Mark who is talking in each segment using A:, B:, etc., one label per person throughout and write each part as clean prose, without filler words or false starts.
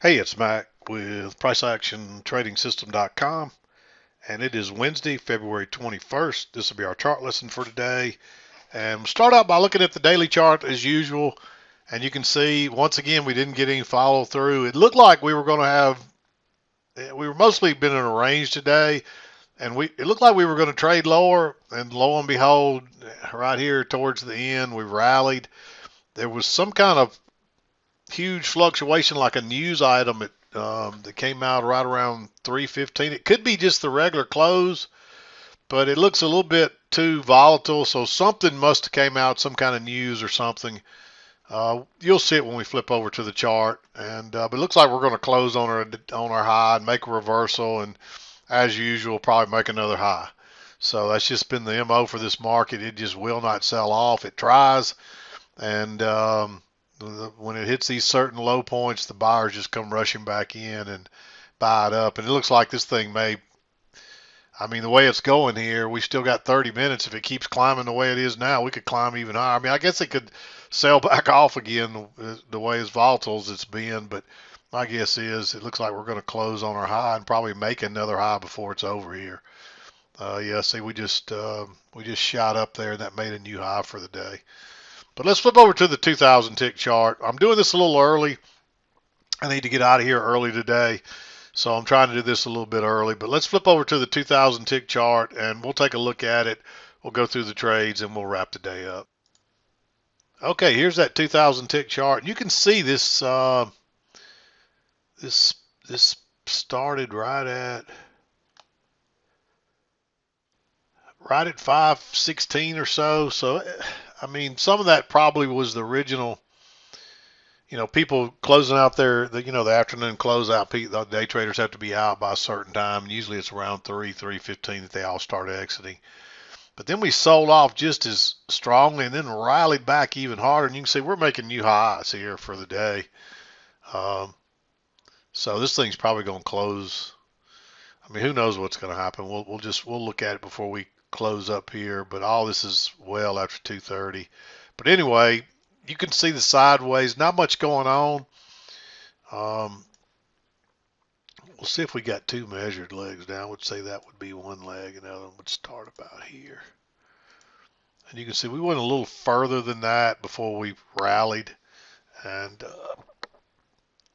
A: Hey, it's Mac with PriceActionTradingSystem.com, and it is Wednesday, February 21st. This will be our chart lesson for today. And we'll start out by looking at the daily chart as usual. And you can see, once again, we didn't get any follow through. It looked like we were going to we were mostly been in a range today, and it looked like we were going to trade lower. And lo and behold, right here towards the end, we rallied. There was some kind of huge fluctuation, like a news item that came out right around 3:15. It could be just the regular close, but it looks a little bit too volatile. So something must have came out, some kind of news or something. You'll see it when we flip over to the chart, and but it looks like we're going to close on our high and make a reversal, and as usual, probably make another high. So that's just been the MO for this market. It just will not sell off. It tries, and when it hits these certain low points, the buyers just come rushing back in and buy it up. And it looks like this thing the way it's going here, we still got 30 minutes. If it keeps climbing the way it is now, we could climb even higher. I guess it could sell back off again the way as volatile as it's been. But my guess is it looks like we're going to close on our high and probably make another high before it's over here. Yeah, see, we just shot up there, and that made a new high for the day. But let's flip over to the 2,000 tick chart. I'm doing this a little early. I need to get out of here early today, so I'm trying to do this a little bit early. But let's flip over to the 2,000 tick chart, and we'll take a look at it. We'll go through the trades, and we'll wrap the day up. Okay, here's that 2,000 tick chart. You can see this this started right at 516 or so. So some of that probably was the original. People closing out the afternoon closeout. The day traders have to be out by a certain time. And usually it's around 3:15 that they all start exiting. But then we sold off just as strongly and then rallied back even harder. And you can see we're making new highs here for the day. Um, so this thing's probably going to close. Who knows what's going to happen? We'll look at it before we close up here. But all this is well after 2:30. But anyway, you can see the sideways, not much going on. We'll see if we got two measured legs down. I would say that would be one leg, and the other one would start about here. And you can see we went a little further than that before we rallied, and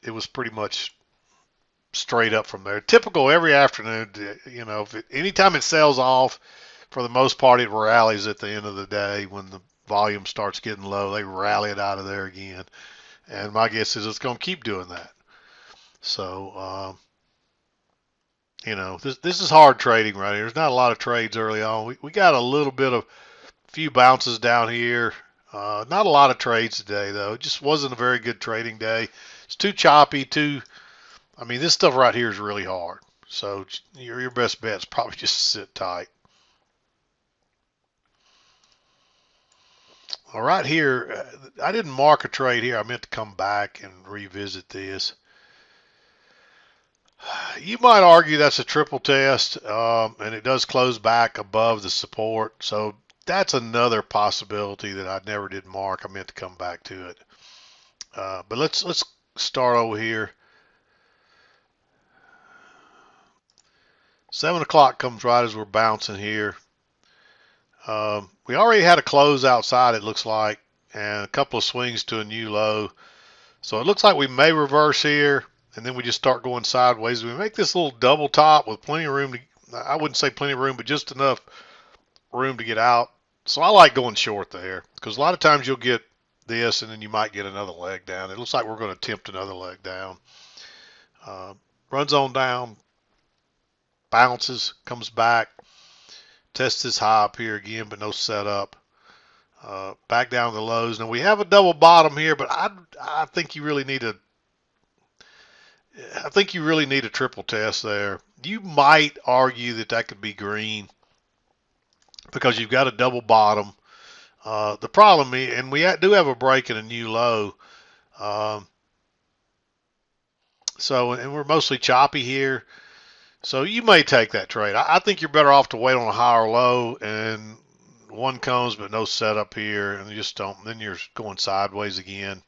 A: it was pretty much straight up from there. Typical every afternoon, anytime it sells off, for the most part, it rallies at the end of the day when the volume starts getting low. They rally it out of there again. And my guess is it's going to keep doing that. So, this is hard trading right here. There's not a lot of trades early on. We got a little bit of few bounces down here. Not a lot of trades today, though. It just wasn't a very good trading day. It's too choppy, this stuff right here is really hard. So your best bet is probably just sit tight. All right, here, I didn't mark a trade here. I meant to come back and revisit this. You might argue that's a triple test, and it does close back above the support. So that's another possibility that I never did mark. I meant to come back to it. But let's start over here. 7 o'clock comes right as we're bouncing here. We already had a close outside, it looks like, and a couple of swings to a new low. So it looks like we may reverse here, and then we just start going sideways. We make this little double top with plenty of room I wouldn't say plenty of room, but just enough room to get out. So I like going short there, because a lot of times you'll get this, and then you might get another leg down. It looks like we're going to attempt another leg down. Runs on down, bounces, comes back, tests this high up here again, but no setup. Back down to the lows. Now we have a double bottom here, but I think you really need a triple test there. You might argue that could be green because you've got a double bottom. The problem is, and we do have a break and a new low. And we're mostly choppy here. So you may take that trade. I think you're better off to wait on a higher low, and one comes but no setup here, and you just don't. Then you're going sideways again, and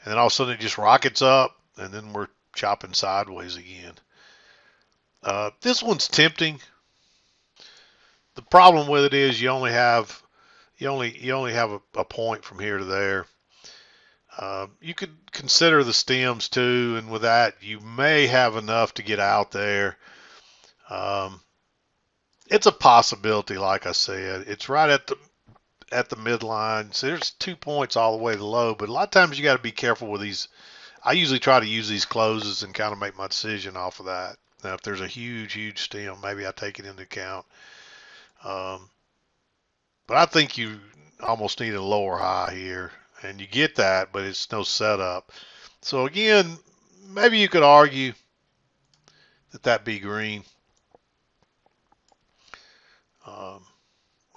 A: then all of a sudden it just rockets up, and then we're chopping sideways again. This one's tempting. The problem with it is you only have a point from here to there. You could consider the stems too, and with that you may have enough to get out there. It's a possibility, like I said. It's right at the midline. So there's 2 points all the way to the low, but a lot of times you got to be careful with these. I usually try to use these closes and kind of make my decision off of that. Now, if there's a huge stem, maybe I take it into account. But I think you almost need a lower high here, and you get that, but it's no setup. So again, maybe you could argue that be green.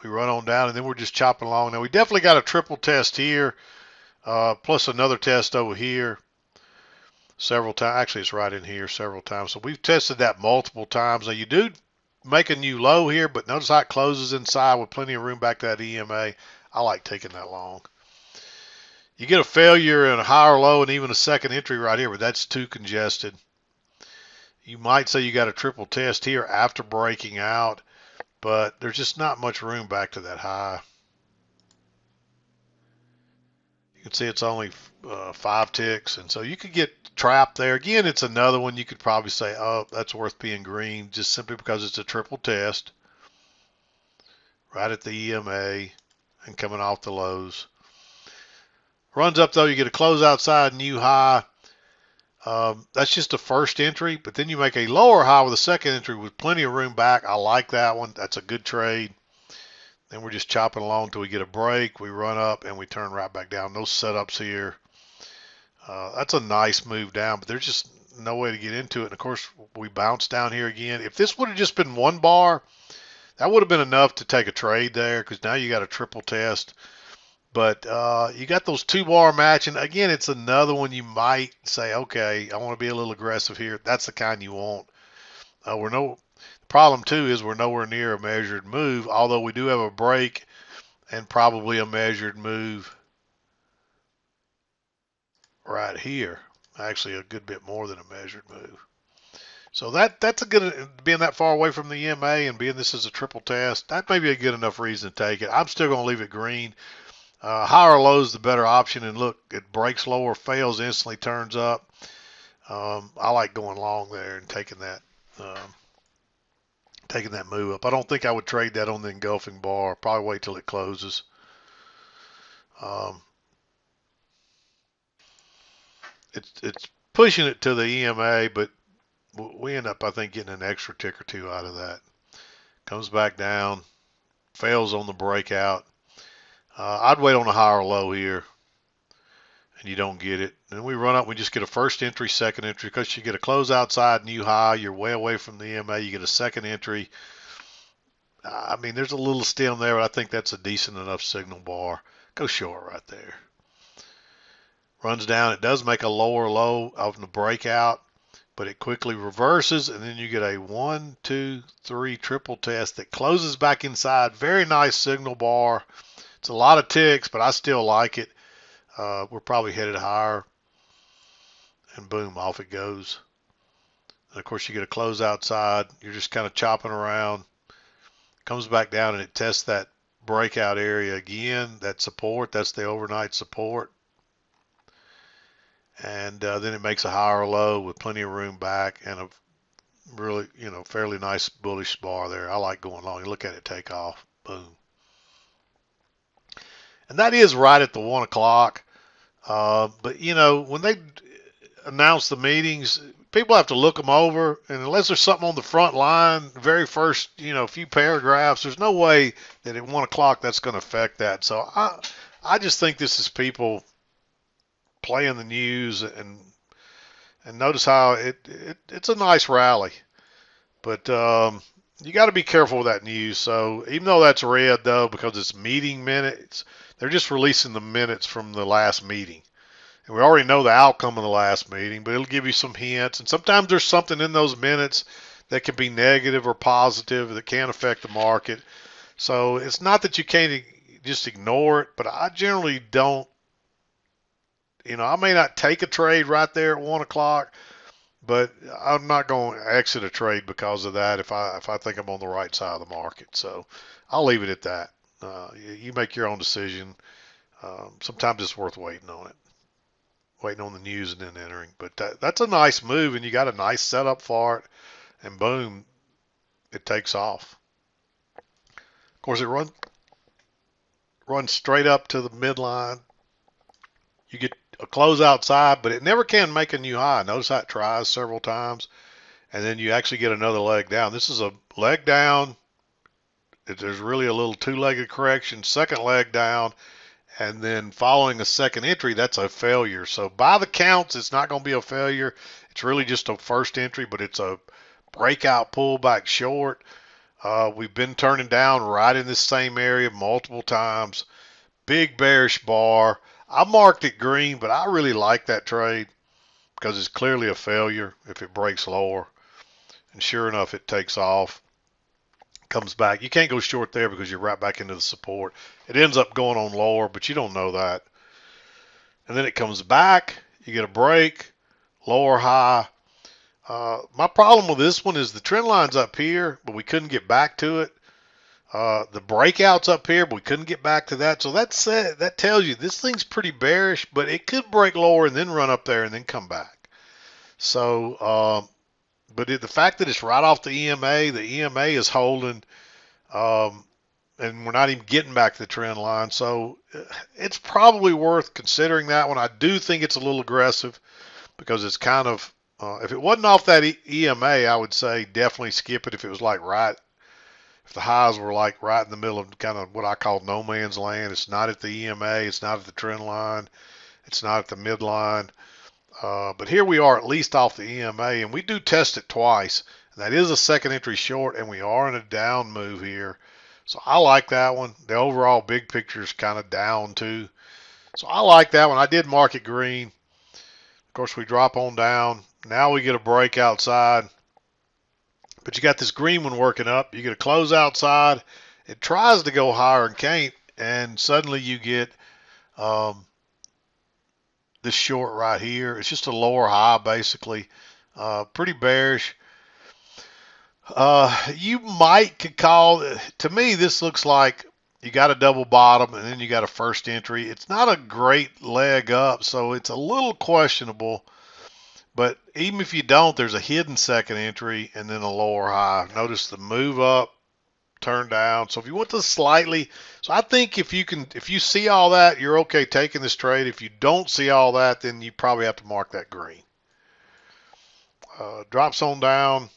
A: We run on down, and then we're just chopping along. Now we definitely got a triple test here, plus another test over here several times. Actually, it's right in here several times. So we've tested that multiple times. Now you do make a new low here, but notice how it closes inside with plenty of room back to that EMA. I like taking that long. You get a failure and a higher low and even a second entry right here, but that's too congested. You might say you got a triple test here after breaking out, but there's just not much room back to that high. You can see it's only 5 ticks, and so you could get trapped there. Again, it's another one you could probably say, oh, that's worth being green, just simply because it's a triple test right at the EMA and coming off the lows. Runs up though, you get a close outside new high. That's just the first entry, but then you make a lower high with a second entry with plenty of room back. I like that one. That's a good trade. Then we're just chopping along until we get a break. We run up and we turn right back down. No setups here. That's a nice move down, but there's just no way to get into it. And of course, we bounce down here again. If this would have just been one bar, that would have been enough to take a trade there, because now you got a triple test. But you got those 2 bar matching. Again, it's another one you might say, okay, I want to be a little aggressive here. That's the kind you want. The problem too is we're nowhere near a measured move, although we do have a break and probably a measured move right here. Actually, a good bit more than a measured move. So that's a good, being that far away from the EMA and being this is a triple test, that may be a good enough reason to take it. I'm still going to leave it green. Higher low is the better option, and look, it breaks lower, fails instantly, turns up. I like going long there and taking that move up. I don't think I would trade that on the engulfing bar. Probably wait till it closes. It's pushing it to the EMA, but we end up, I think, getting an extra tick or two out of that. Comes back down, fails on the breakout. I'd wait on a higher low here, and you don't get it. And we run up, we just get a first entry, second entry, because you get a close outside, new high, you're way away from the EMA, you get a second entry. I mean, there's a little stem there, but I think that's a decent enough signal bar. Go short right there. Runs down, it does make a lower low of the breakout, but it quickly reverses, and then you get a 1, 2, 3 triple test that closes back inside. Very nice signal bar. It's a lot of ticks, but I still like it. We're probably headed higher, and boom, off it goes. And of course, you get a close outside. You're just kind of chopping around. Comes back down, and it tests that breakout area again. That support, that's the overnight support. And then it makes a higher low with plenty of room back and a really, fairly nice bullish bar there. I like going long. You look at it take off. Boom. And that is right at the 1 o'clock. But, when they announce the meetings, people have to look them over. And unless there's something on the front line, very first, few paragraphs, there's no way that at 1 o'clock that's going to affect that. So I just think this is people playing the news, and notice how it's a nice rally. But you got to be careful with that news. So even though that's red, though, because it's meeting minutes, they're just releasing the minutes from the last meeting. And we already know the outcome of the last meeting, but it'll give you some hints. And sometimes there's something in those minutes that can be negative or positive that can affect the market. So it's not that you can't just ignore it, but I generally don't. I may not take a trade right there at 1 o'clock, but I'm not going to exit a trade because of that if I think I'm on the right side of the market. So I'll leave it at that. You make your own decision. Sometimes it's worth waiting on it, waiting on the news and then entering. But that's a nice move, and you got a nice setup for it, and boom, it takes off. Of course, it runs straight up to the midline. You get a close outside, but it never can make a new high. Notice how it tries several times, and then you actually get another leg down. This is a leg down. There's really a little two-legged correction, second leg down, and then following a second entry, that's a failure. So by the counts, it's not going to be a failure. It's really just a first entry, but it's a breakout pullback short. We've been turning down right in this same area multiple times. Big bearish bar. I marked it green, but I really like that trade because it's clearly a failure if it breaks lower. And sure enough, it takes off, comes back. You can't go short there because you're right back into the support. It ends up going on lower, but you don't know that. And then it comes back. You get a break, lower high. My problem with this one is the trend line's up here, but we couldn't get back to it. The breakout's up here, but we couldn't get back to that. So that tells you this thing's pretty bearish, but it could break lower and then run up there and then come back. So, but the fact that it's right off the EMA is holding, and we're not even getting back to the trend line. So it's probably worth considering that one. I do think it's a little aggressive because it's kind of, if it wasn't off that EMA, I would say definitely skip it if it was like right. If the highs were like right in the middle of kind of what I call no man's land. It's not at the EMA, it's not at the trend line, it's not at the midline. But here we are at least off the EMA, and we do test it twice. That is a second entry short, and we are in a down move here. So I like that one. The overall big picture is kind of down too. So I like that one. I did mark it green. Of course, we drop on down. Now we get a break outside. But you got this green one working up. You get a close outside. It tries to go higher and can't. And suddenly you get this short right here. It's just a lower high, basically. Pretty bearish. You could call, to me, this looks like you got a double bottom and then you got a first entry. It's not a great leg up, so it's a little questionable. But even if you don't, there's a hidden second entry and then a lower high. Notice the move up, turn down. So if you want to slightly, so I think if you see all that, you're okay taking this trade. If you don't see all that, then you probably have to mark that green. Drops on down.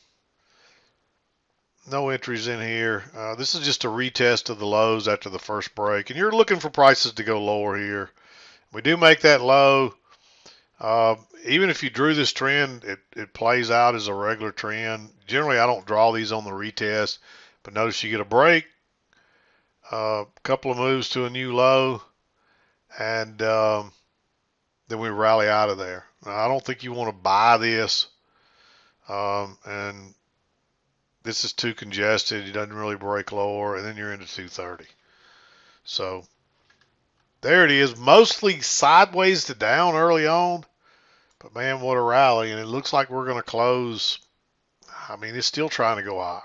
A: No entries in here. This is just a retest of the lows after the first break. And you're looking for prices to go lower here. We do make that low. Even if you drew this trend, it plays out as a regular trend. Generally, I don't draw these on the retest, but notice you get a break, a couple of moves to a new low, and then we rally out of there. Now, I don't think you want to buy this, and this is too congested. It doesn't really break lower, and then you're into 230. So there it is, mostly sideways to down early on. But man, what a rally. And it looks like we're going to close. I mean, it's still trying to go higher.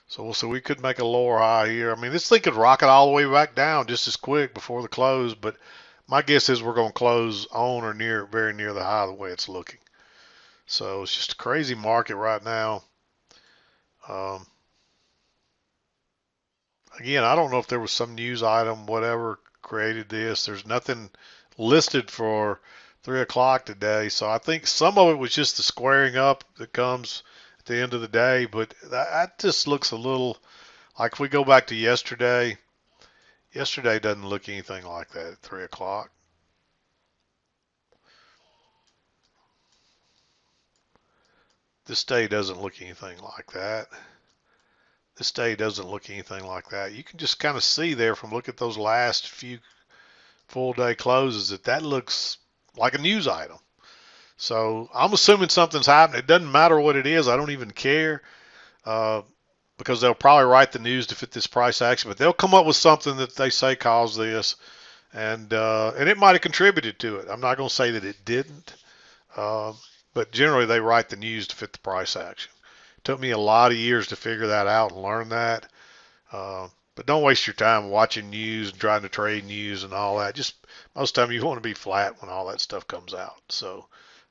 A: So we'll see. We could make a lower high here. I mean, this thing could rocket all the way back down just as quick before the close. But my guess is we're going to close on or near, very near the high the way it's looking. So it's just a crazy market right now. Again, I don't know if there was some news item, whatever created this. There's nothing listed for 3 o'clock today. So I think some of it was just the squaring up that comes at the end of the day. But that just looks a little like if we go back to yesterday, yesterday doesn't look anything like that at 3 o'clock. This day doesn't look anything like that. This day doesn't look anything like that. You can just kind of see there from look at those last few full day closes that looks like a news item. So I'm assuming something's happening. It doesn't matter what it is. I don't even care because they'll probably write the news to fit this price action, but they'll come up with something that they say caused this, and it might have contributed to it. I'm not going to say that it didn't, but generally they write the news to fit the price action. It took me a lot of years to figure that out and learn that. But don't waste your time watching news and trying to trade news and all that. Just most of the time you want to be flat when all that stuff comes out. So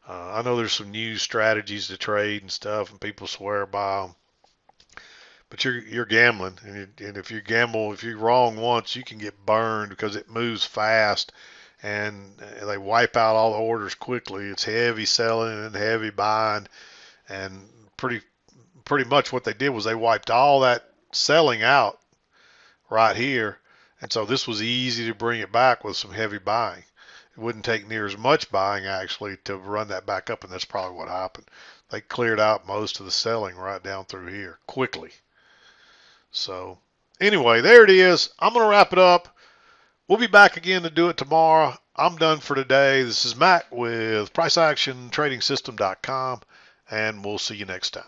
A: I know there's some news strategies to trade and stuff, and people swear by them. But you're gambling, and if you gamble, if you're wrong once, you can get burned because it moves fast, and they wipe out all the orders quickly. It's heavy selling and heavy buying, and pretty much what they did was they wiped all that selling out right here, and so this was easy to bring it back with some heavy buying. It wouldn't take near as much buying actually to run that back up, and that's probably what happened. They cleared out most of the selling right down through here quickly. So anyway, there it is. I'm going to wrap it up. We'll be back again to do it tomorrow. I'm done for today. This is Mac with PriceActionTradingSystem.com, and we'll see you next time.